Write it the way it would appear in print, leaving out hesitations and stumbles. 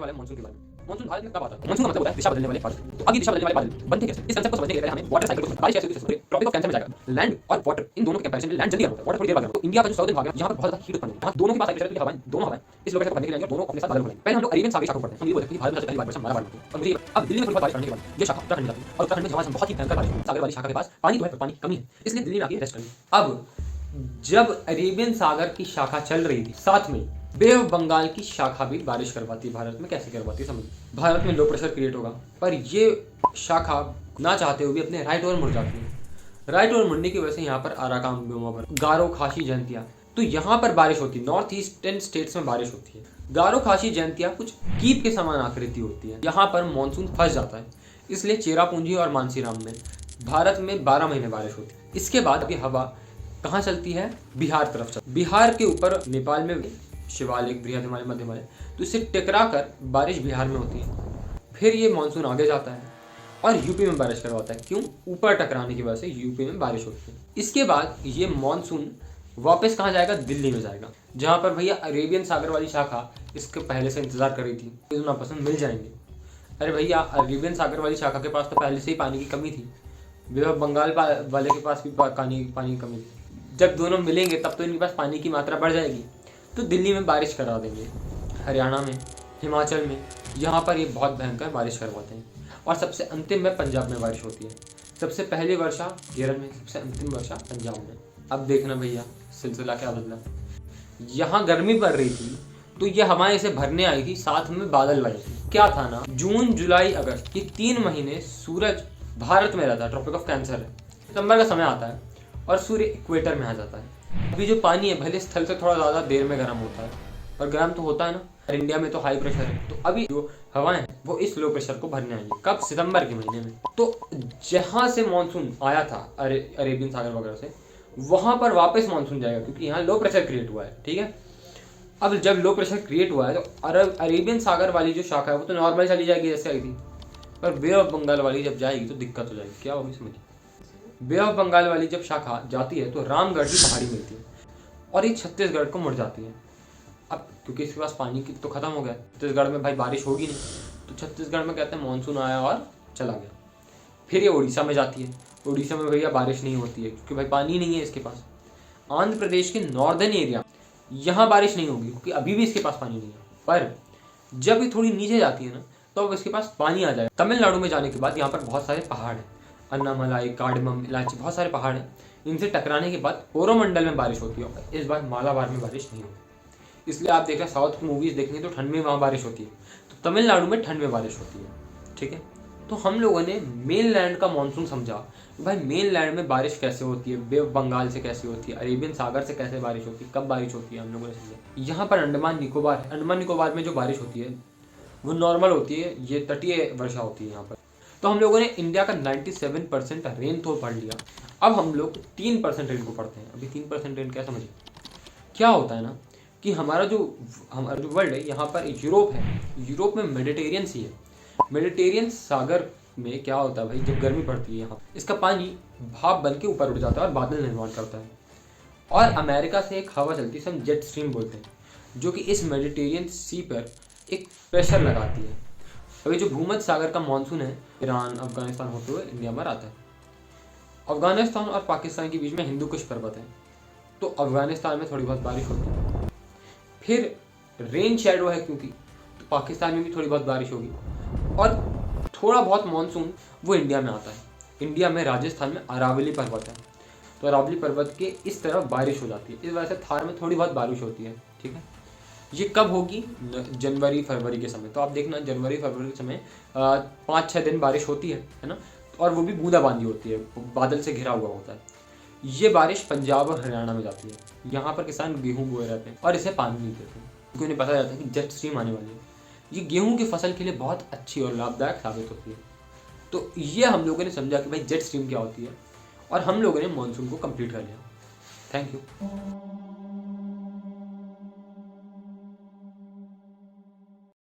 वाला है मानसून के बारे में। मानसून भारत में कब आता है? मानसून का मतलब होता है दिशा बदलने वाले बादल। तो आगे दिशा बदलने वाले बादल बनते कैसे? इस कंसेप्ट को समझने के लिए पहले हमें वाटर साइकिल को बारिश कैसे होती है टॉपिक ऑफ कैंसर में जाएगा। लैंड और वाटर इन दोनों के कंपैरिजन में लैंड जल्दी गर्म होता है, वाटर थोड़ी देर बाद गर्म होता है। तो इंडिया का जो साउथर्न भाग है यहाँ पर बहुत ज्यादा हीट उत्पन्न होती है। दोनों के पास एक प्रेशर हवाएं दोनों हवाएं इस लोकेशन को बनने के लिए दोनों अपने साथ बादल बनाएंगे। पहले हम लोग अरेबियन सागर शाखा पढ़ते हैं। हम ये बोलते हैं कि भारत में सबसे पहली बारिश हमारा बारिश होती है। और मुझे अब दिल्ली में थोड़ी बारिश पड़ने के बाद ये शाखा उत्तराखंड में जाती है और उत्तराखंड में जहाँ बहुत ही भयंकर बारिश होती है। सागर वाली शाखा के पास पानी तो है पर पानी कमी है, इसलिए दिल्ली में आके रेस्ट करेंगे। अब जब अरेबियन सागर की शाखा चल रही थी साथ में बे ऑफ बंगाल की शाखा भी बारिश करवाती है। भारत में कैसे करवाती है समझ, भारत में लो प्रेशर क्रिएट होगा पर ये शाखा ना चाहते हुए भी अपने राइट ओर मुड़ जाती है। राइट ओर मुड़ने की वजह से यहाँ पर आराकान पर गारो खासी जयंतिया, तो यहाँ पर बारिश होती है। नॉर्थ ईस्टर्न स्टेट्स में बारिश होती है। गारो खासी जयंतिया कुछ कीप के समान आकृति होती है। यहाँ पर मानसून फंस जाता है, इसलिए चेरापूंजी और मानसीराम में भारत में 12 महीने बारिश होती है। इसके बाद अभी हवा कहाँ चलती है? बिहार तरफ चलती है। बिहार के ऊपर नेपाल में शिवालिक बृहद हिमालय मध्य हिमालय, तो इससे टकरा कर बारिश बिहार में होती है। फिर ये मानसून आगे जाता है और यूपी में बारिश करवाता है। क्यों? ऊपर टकराने की वजह से यूपी में बारिश होती है। इसके बाद ये मानसून वापस कहाँ जाएगा? दिल्ली में जाएगा, जहाँ पर भैया अरेबियन सागर वाली शाखा इसके पहले से इंतजार कर रही थी, तो नापसंद मिल जाएंगे। अरे भैया अरेबियन सागर वाली शाखा के पास तो पहले से ही पानी की कमी थी, बंगाल वाले के पास भी पानी की कमी थी। जब दोनों मिलेंगे तब तो इनके पास पानी की मात्रा बढ़ जाएगी, तो दिल्ली में बारिश करा देंगे। हरियाणा में, हिमाचल में, यहाँ पर ये बहुत भयंकर बारिश करवाते हैं। और सबसे अंतिम में पंजाब में बारिश होती है। सबसे पहली वर्षा केरल में, सबसे अंतिम वर्षा पंजाब में। अब देखना भैया सिलसिला क्या बदला। यहाँ गर्मी पड़ रही थी तो ये हवाएं इसे भरने आई थी, साथ में बादल लगे थे। क्या था ना, जून जुलाई अगस्त ये 3 महीने सूरज भारत में रहता है, ट्रॉपिक ऑफ कैंसर है। सितंबर का समय आता है और सूर्य इक्वेटर में आ जाता है। अभी जो पानी है भले स्थल से थोड़ा ज़्यादा देर में गर्म होता है, और गर्म तो होता है ना, और इंडिया में तो हाई प्रेशर है, तो अभी जो हवाएं हैं वो इस लो प्रेशर को भरने आएंगी। कब? सितंबर के महीने में। तो जहाँ से मानसून आया था अरेबियन सागर वगैरह से, वहाँ पर वापस मानसून जाएगा, क्योंकि यहाँ लो प्रेशर क्रिएट हुआ है। ठीक है, अब जब लो प्रेशर क्रिएट हुआ है तो अरेबियन सागर वाली जो शाखा है वो तो नॉर्मल चली जाएगी जैसे आई थी, पर बे ऑफ बंगाल वाली जब जाएगी तो दिक्कत हो जाएगी। क्या होगी समझिए। बे ऑफ बंगाल वाली जब शाखा जाती है तो रामगढ़ की पहाड़ी मिलती है और ये छत्तीसगढ़ को मुड़ जाती है। अब क्योंकि इसके पास पानी की तो खत्म हो गया, छत्तीसगढ़ में भाई बारिश होगी नहीं, तो छत्तीसगढ़ में कहते हैं मानसून आया और चला गया। फिर ये उड़ीसा में जाती है। उड़ीसा में भैया बारिश नहीं होती है क्योंकि भाई पानी नहीं है इसके पास। आंध्र प्रदेश के नॉर्दर्न एरिया यहाँ बारिश नहीं होगी क्योंकि अभी भी इसके पास पानी नहीं है। पर जब ये थोड़ी नीचे जाती है ना तो अब इसके पास पानी आ जाएगा। तमिलनाडु में जाने के बाद यहाँ पर बहुत सारे पहाड़ हैं, अन्नामलाई, कार्डमम, इलायची, बहुत सारे पहाड़ हैं। इनसे टकराने के बाद कोरोमंडल में बारिश होती है। इस बार मालाबार में बारिश नहीं होती, इसलिए आप देख रहे हैं साउथ की मूवीज देखेंगे तो ठंड में वहाँ बारिश होती है, तो तमिलनाडु में ठंड में बारिश होती है। ठीक है, तो हम लोगों ने मेन लैंड का मानसून समझा, भाई मेन लैंड में बारिश कैसे होती है, बे ऑफ बंगाल से कैसे होती है, अरेबियन सागर से कैसे बारिश होती है, कब बारिश होती है, हम लोगों ने समझा। यहाँ पर अंडमान निकोबार में जो बारिश होती है वो नॉर्मल होती है, ये तटीय वर्षा होती है यहाँ पर। तो हम लोगों ने इंडिया का 97% रेनफॉल पढ़ लिया। अब हम लोग 3% रेन को पढ़ते हैं। अभी 3% रेन क्या समझिए। क्या होता है ना कि हमारा जो वर्ल्ड है, यहाँ पर यूरोप है, यूरोप में मेडिटेरियन सी है। मेडिटेरियन सागर में क्या होता है भाई, जब गर्मी पड़ती है यहाँ इसका पानी भाप बन के ऊपर उठ जाता है और बादल निर्माण करता है। और अमेरिका से एक हवा चलती है, हम जेट स्ट्रीम बोलते हैं, जो कि इस मेडिटेरियन सी पर एक प्रेशर लगाती है। अभी जो भूमध्य सागर का मानसून है ईरान अफगानिस्तान होते हुए इंडिया में आता है। अफगानिस्तान और पाकिस्तान के बीच में हिंदू कुश पर्वत है, तो अफगानिस्तान में थोड़ी बहुत बारिश होती है। फिर रेन शैडो है क्योंकि, तो पाकिस्तान में भी थोड़ी बहुत बारिश होगी। और थोड़ा बहुत मानसून वो इंडिया में आता है। इंडिया में राजस्थान में अरावली पर्वत है, तो अरावली पर्वत के इस तरफ बारिश हो जाती है। इस वजह से थार में थोड़ी बहुत बारिश होती है। ठीक है, ये कब होगी? जनवरी फरवरी के समय। तो आप देखना जनवरी फरवरी के समय 5-6 दिन बारिश होती है ना, और वो भी बूंदाबांदी होती है, बादल से घिरा हुआ होता है। ये बारिश पंजाब और हरियाणा में जाती है। यहाँ पर किसान गेहूँ बोए रहते हैं और इसे पानी नहीं देते क्योंकि उन्हें पता रहता है कि जेट स्ट्रीम आने वाली है। ये गेहूं की फसल के लिए बहुत अच्छी और लाभदायक साबित होती है। तो ये हम लोगों ने समझा कि भाई जेट स्ट्रीम क्या होती है, और हम लोगों ने मानसून को कंप्लीट कर लिया। Thank you.